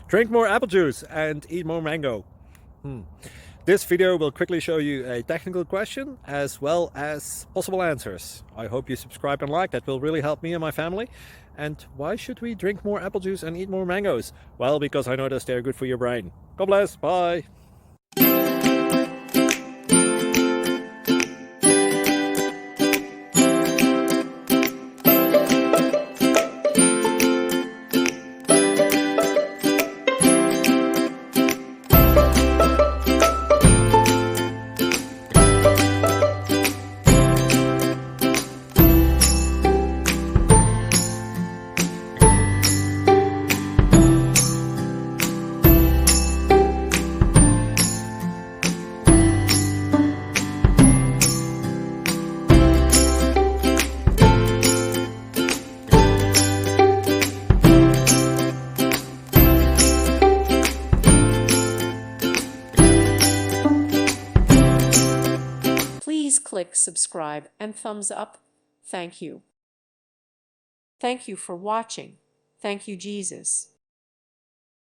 Drink more apple juice and eat more mango. This video will quickly show you a technical question as well as possible answers. I hope you subscribe and like, that will really help me and my family. And why should we drink more apple juice and eat more mangoes? Well, because I noticed they're good for your brain. God bless, bye! Please click subscribe and thumbs up. Thank you. Thank you for watching. Thank you, Jesus.